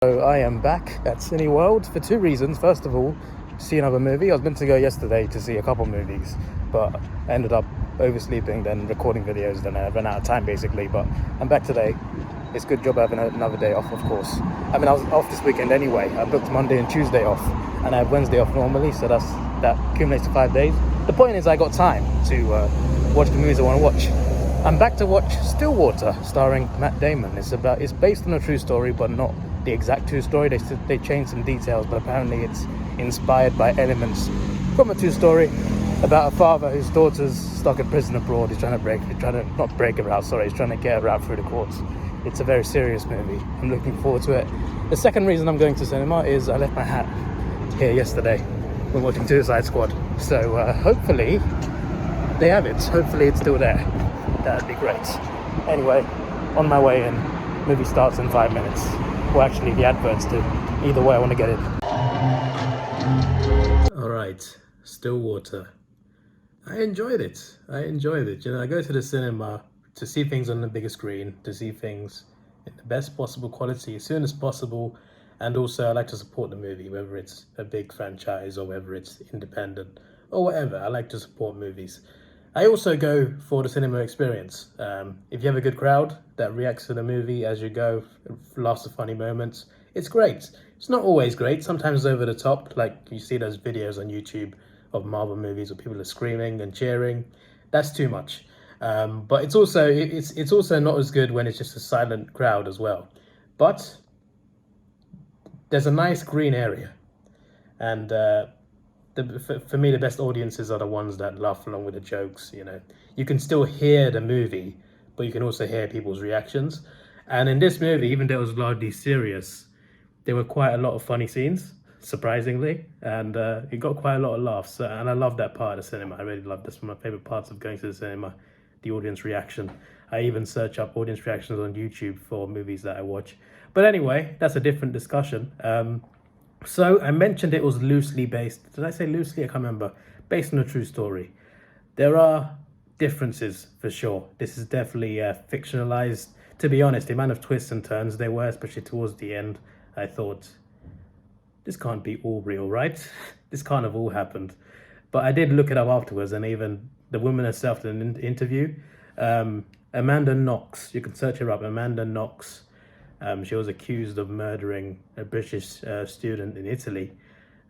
So I am back at Cine World for two reasons. First of all, see another movie. I was meant to go yesterday to see a couple movies, but I ended up oversleeping, then recording videos, then I ran out of time basically. But I'm back today. It's a good job having another day off, of course. I mean, I was off this weekend anyway. I booked Monday and Tuesday off, and I have Wednesday off normally, so that accumulates to 5 days. The point is I got time to watch the movies I want to watch. I'm back to watch StillWater, starring Matt Damon. It's based on a true story, but not the exact true story. They changed some details, but apparently it's inspired by elements from a true story about a father whose daughter's stuck in prison abroad. He's trying to not break her out, sorry, he's trying to get her out through the courts. It's a very serious movie. I'm looking forward to it. The second reason I'm going to cinema is I left my hat here yesterday when watching Suicide Squad. So hopefully they have it. Hopefully it's still there. That'd be great. Anyway, on my way in. Movie starts in 5 minutes. Well, actually, the adverts do. Either way, I want to get it. Alright, StillWater. I enjoyed it. You know, I go to the cinema to see things on the bigger screen, to see things in the best possible quality as soon as possible, and also I like to support the movie, whether it's a big franchise or whether it's independent or whatever. I like to support movies. I also go for the cinema experience. If you have a good crowd that reacts to the movie as you go, laughs at funny moments, it's great. It's not always great. Sometimes it's over the top, like you see those videos on YouTube of Marvel movies where people are screaming and cheering. That's too much. But it's also not as good when it's just a silent crowd as well. But there's a nice green area, and for me, the best audiences are the ones that laugh along with the jokes. You know, you can still hear the movie, but you can also hear people's reactions. And in this movie, even though it was largely serious, there were quite a lot of funny scenes, surprisingly, and it got quite a lot of laughs. And I love that part of the cinema. I really love this. One of my favorite parts of going to the cinema, the audience reaction. I even search up audience reactions on YouTube for movies that I watch. But anyway, that's a different discussion. So I mentioned it was loosely based. Did I say loosely? I can't remember. Based on a true story. There are differences for sure. This is definitely fictionalized. To be honest, the amount of twists and turns there were, especially towards the end, I thought, this can't be all real, right? This can't have all happened. But I did look it up afterwards, and even the woman herself in an interview, Amanda Knox, you can search her up, Amanda Knox. She was accused of murdering a British student in Italy,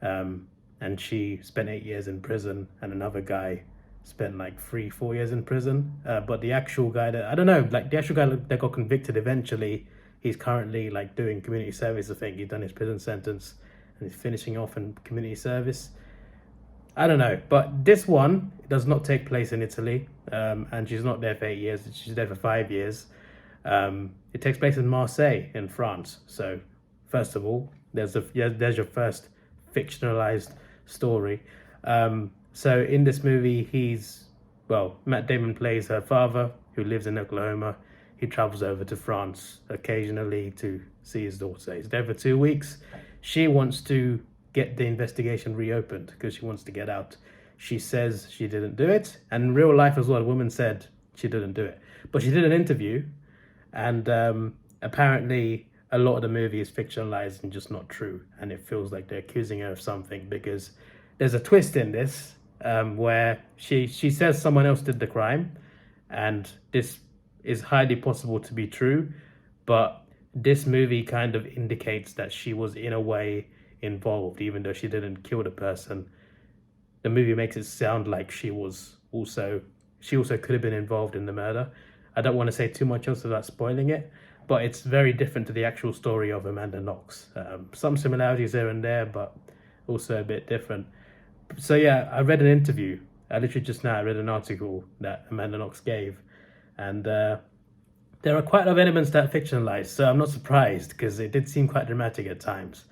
and she spent 8 years in prison, and another guy spent like 3-4 years in prison. But the actual guy that that got convicted eventually, he's currently like doing community service. I think he's done his prison sentence and he's finishing off in community service. I don't know, but this one does not take place in Italy, and she's not there for 8 years. She's there for 5 years. It takes place in Marseille in France. So first of all, there's your first fictionalized story. So in this movie, Matt Damon plays her father who lives in Oklahoma. He travels over to France occasionally to see his daughter. He's there for 2 weeks. She wants to get the investigation reopened because she wants to get out. She says she didn't do it, and in real life as well, the woman said she didn't do it. But she did an interview, and apparently a lot of the movie is fictionalized and just not true, and it feels like they're accusing her of something because there's a twist in this where she says someone else did the crime, and this is highly possible to be true, but this movie kind of indicates that she was in a way involved, even though she didn't kill the person. The movie makes it sound like she also could have been involved in the murder. I don't want to say too much else without spoiling it, but it's very different to the actual story of Amanda Knox. Some similarities there and there, but also a bit different. So yeah, I read an interview. I literally just now read an article that Amanda Knox gave, and there are quite a lot of elements that are fictionalized, so I'm not surprised because it did seem quite dramatic at times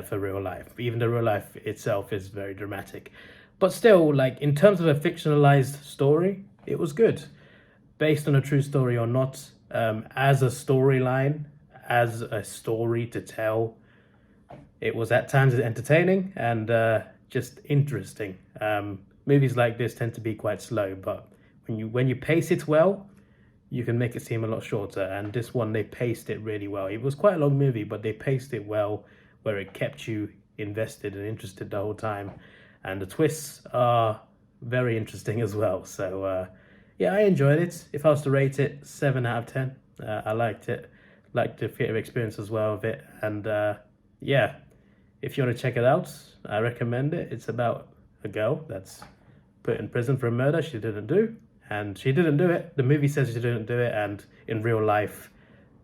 for real life. Even the real life itself is very dramatic. But still, like in terms of a fictionalized story, it was good. Based on a true story or not, as a storyline, as a story to tell, it was at times entertaining and just interesting. Movies like this tend to be quite slow, but when you pace it well, you can make it seem a lot shorter. And this one, they paced it really well. It was quite a long movie, but they paced it well, where it kept you invested and interested the whole time. And the twists are very interesting as well. So yeah, I enjoyed it. If I was to rate it, 7 out of 10. I liked it. Liked the theatre experience as well of it. And yeah, if you want to check it out, I recommend it. It's about a girl that's put in prison for a murder she didn't do. And she didn't do it. The movie says she didn't do it. And in real life,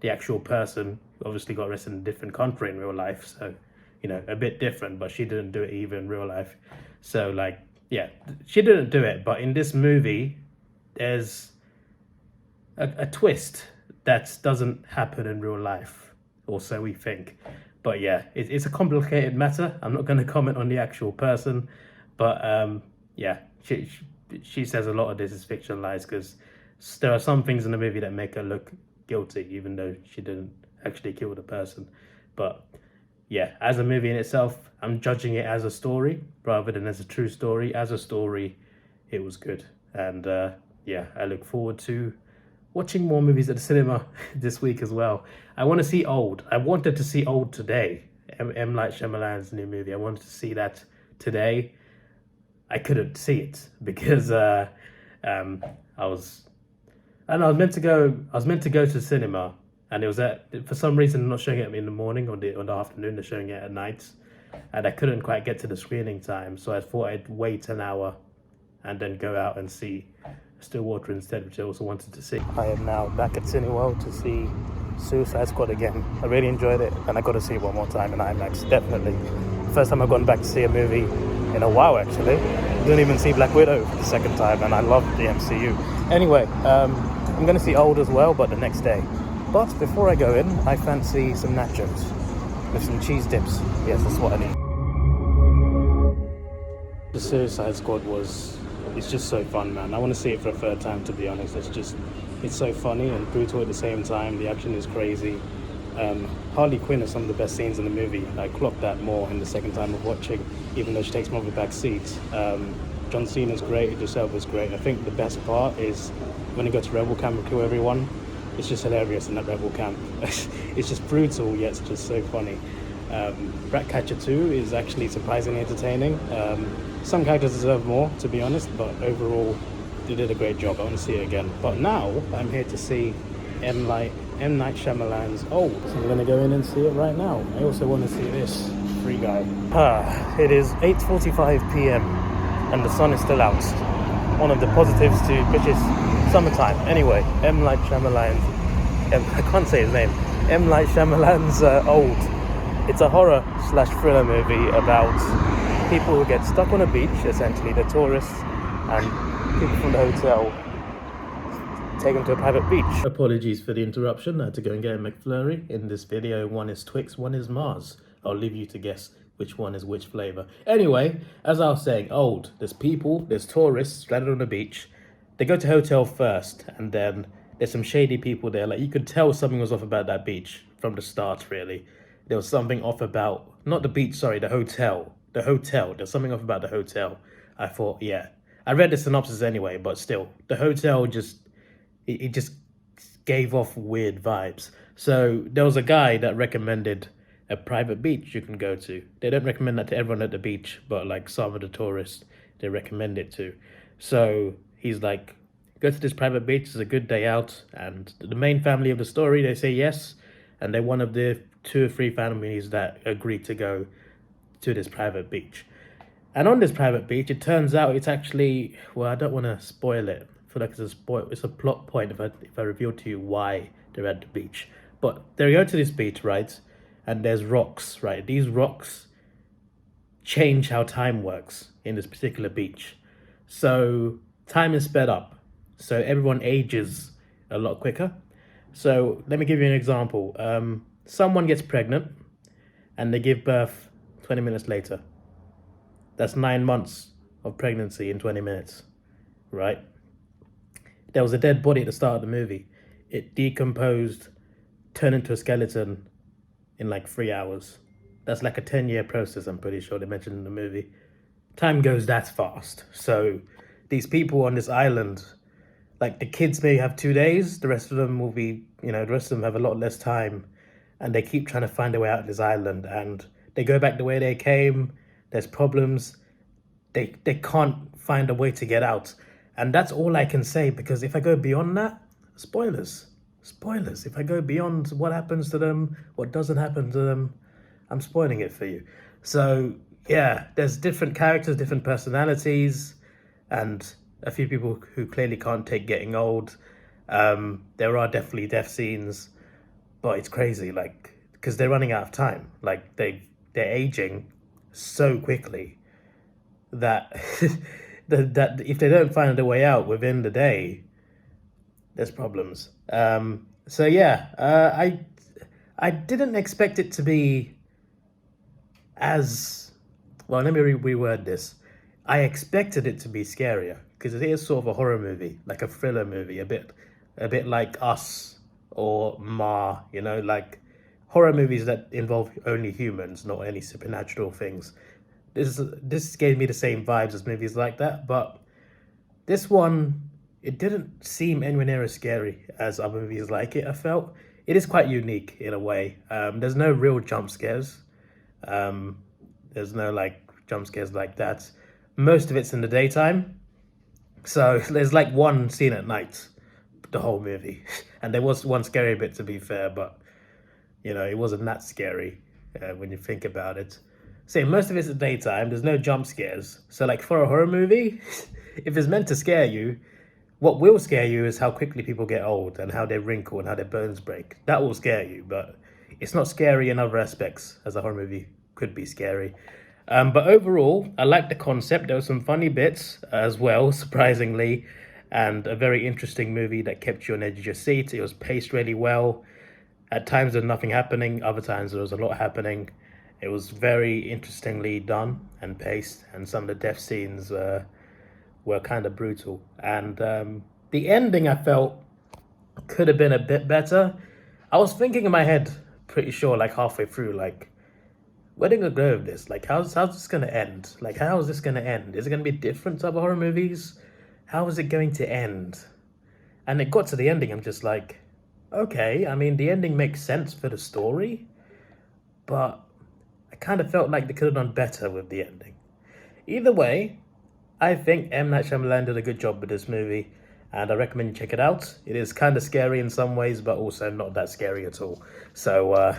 the actual person obviously got arrested in a different country in real life. So, you know, a bit different, but she didn't do it either in real life. So like, yeah, she didn't do it. But in this movie, there's a twist that doesn't happen in real life, or so we think. But yeah, it's a complicated matter. I'm not going to comment on the actual person, but yeah, she says a lot of this is fictionalized, because there are some things in the movie that make her look guilty, even though she didn't actually kill the person. But yeah, as a movie in itself, I'm judging it as a story rather than as a true story. As a story, it was good. And yeah, I look forward to watching more movies at the cinema this week as well. I want to see Old. I wanted to see Old today. M. Night Shyamalan's new movie. I wanted to see that today. I couldn't see it because I was meant to go to the cinema, and it was for some reason not showing it in the morning or the afternoon. They're showing it at night, and I couldn't quite get to the screening time, so I thought I'd wait an hour and then go out and see StillWater instead, which I also wanted to see. I am now back at Cineworld to see Suicide Squad again. I really enjoyed it, and I got to see it one more time in IMAX, definitely. First time I've gone back to see a movie in a while, actually. Didn't even see Black Widow for the second time, and I love the MCU. Anyway, I'm going to see Old as well, but the next day. But before I go in, I fancy some nachos with some cheese dips. Yes, that's what I need. The Suicide Squad it's just so fun, man. I want to see it for a third time, to be honest. It's so funny and brutal at the same time. The action is crazy. Harley Quinn has some of the best scenes in the movie. I clocked that more in the second time of watching, even though she takes more of a back seat. John Cena's great, Idris Elba's great. I think the best part is when they go to Rebel Camp and kill everyone. It's just hilarious in that Rebel Camp. It's just brutal, yet it's just so funny. Ratcatcher 2 is actually surprisingly entertaining. Some characters deserve more, to be honest, but overall they did a great job. I want to see it again. But now I'm here to see M. Night Shyamalan's Old. So I'm going to go in and see it right now. I also want to see this Free Guy. It is 8:45 p.m. and the sun is still out. One of the positives to British summertime. Anyway, M. Night Shyamalan's... I can't say his name. M. Night Shyamalan's Old. It's a horror/thriller movie about people who get stuck on a beach, essentially. They're tourists, and people from the hotel take them to a private beach. Apologies for the interruption. I had to go and get a McFlurry. In this video, one is Twix, one is Mars. I'll leave you to guess which one is which flavor. Anyway, as I was saying, Old. There's tourists stranded on the beach. They go to hotel first, and then there's some shady people there. Like, you could tell something was off about that beach from the start, really. There was something off about, not the beach, sorry, the hotel. The hotel. There's something off about the hotel. I thought, yeah. I read the synopsis anyway, but still, the hotel it just gave off weird vibes. So there was a guy that recommended a private beach you can go to. They don't recommend that to everyone at the beach, but like some of the tourists, they recommend it to. So he's like, go to this private beach. It's a good day out. And the main family of the story, they say yes. And they're one of the 2 or 3 families that agreed to go to this private beach. And on this private beach, it turns out it's actually, well, I don't want to spoil it. I feel like it's a plot point if I reveal to you why they're at the beach. But they go to this beach, right? And there's rocks, right? These rocks change how time works in this particular beach. So time is sped up. So everyone ages a lot quicker. So let me give you an example. Someone gets pregnant and they give birth 20 minutes later. That's 9 months of pregnancy in 20 minutes, right? There was a dead body at the start of the movie. It decomposed, turned into a skeleton in like 3 hours. That's like a 10-year process, I'm pretty sure they mentioned in the movie. Time goes that fast. So these people on this island Like the kids may have 2 days, the rest of them will be, the rest of them have a lot less time, and they keep trying to find a way out of this island, and they go back the way they came. There's problems. They can't find a way to get out, and that's all I can say, because if I go beyond that, spoilers. If I go beyond what happens to them, what doesn't happen to them, I'm spoiling it for you. So yeah, there's different characters, different personalities, and a few people who clearly can't take getting old. There are definitely death scenes, but it's crazy, like, because they're running out of time. Like they're aging so quickly that that if they don't find a way out within the day, there's problems. So yeah, I didn't expect it to be as well. Let me reword this. I expected it to be scarier, because it is sort of a horror movie, like a thriller movie, a bit like Us or Ma, like horror movies that involve only humans, not any supernatural things. This gave me the same vibes as movies like that, but this one, it didn't seem anywhere near as scary as other movies like it. I felt it is quite unique in a way. There's no real jump scares. There's no like jump scares like that. Most of it's in the daytime, so there's like one scene at night, the whole movie, and there was one scary bit, to be fair, but it wasn't that scary when you think about it. So most of it's at daytime. There's no jump scares. So like for a horror movie, if it's meant to scare you, what will scare you is how quickly people get old and how they wrinkle and how their bones break. That will scare you, but it's not scary in other aspects, as a horror movie could be scary. But overall, I like the concept. There were some funny bits as well, surprisingly, and a very interesting movie that kept you on the edge of your seat. It was paced really well. At times there was nothing happening, other times there was a lot happening. It was very interestingly done and paced, and some of the death scenes were kind of brutal. And the ending, I felt, could have been a bit better. I was thinking in my head, pretty sure, like halfway through, like, where are they going to go with this? Like, how's this going to end? Like, how is this going to end? Is it going to be different to other horror movies? How is it going to end? And it got to the ending, I'm just like, okay, I mean, the ending makes sense for the story, but I kind of felt like they could have done better with the ending. Either way, I think M. Night Shyamalan did a good job with this movie, and I recommend you check it out. It is kind of scary in some ways, but also not that scary at all. So,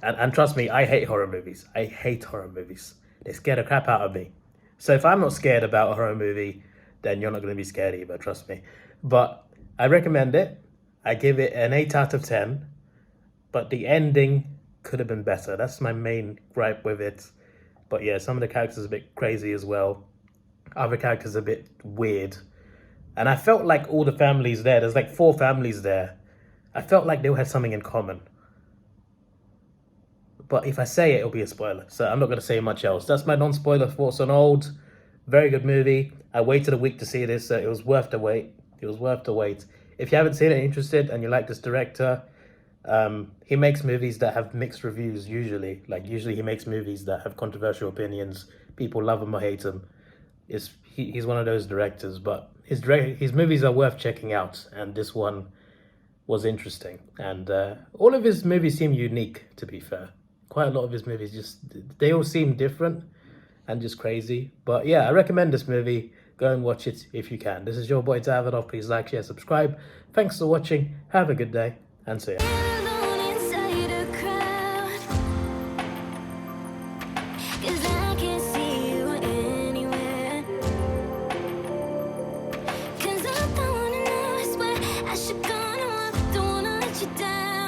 and trust me, I hate horror movies. I hate horror movies. They scare the crap out of me. So if I'm not scared about a horror movie, then you're not going to be scared either, trust me. But I recommend it. I give it an 8 out of 10, but the ending could have been better. That's my main gripe with it. But yeah, some of the characters are a bit crazy as well. Other characters are a bit weird. And I felt like all the families there's like 4 families there. I felt like they all had something in common. But if I say it, it'll be a spoiler. So I'm not going to say much else. That's my non-spoiler thoughts on Old. Very good movie. I waited a week to see this, so it was worth the wait. It was worth the wait. If you haven't seen it and interested and you like this director, he makes movies that have mixed reviews usually. Like usually he makes movies that have controversial opinions. People love him or hate him. He's one of those directors, but his movies are worth checking out, and this one was interesting. And all of his movies seem unique, to be fair. Quite a lot of his movies, they all seem different and just crazy. But yeah, I recommend this movie. Go and watch it if you can. This is your boy Davidoff. Please like, share, subscribe. Thanks for watching. Have a good day, and see ya. You down.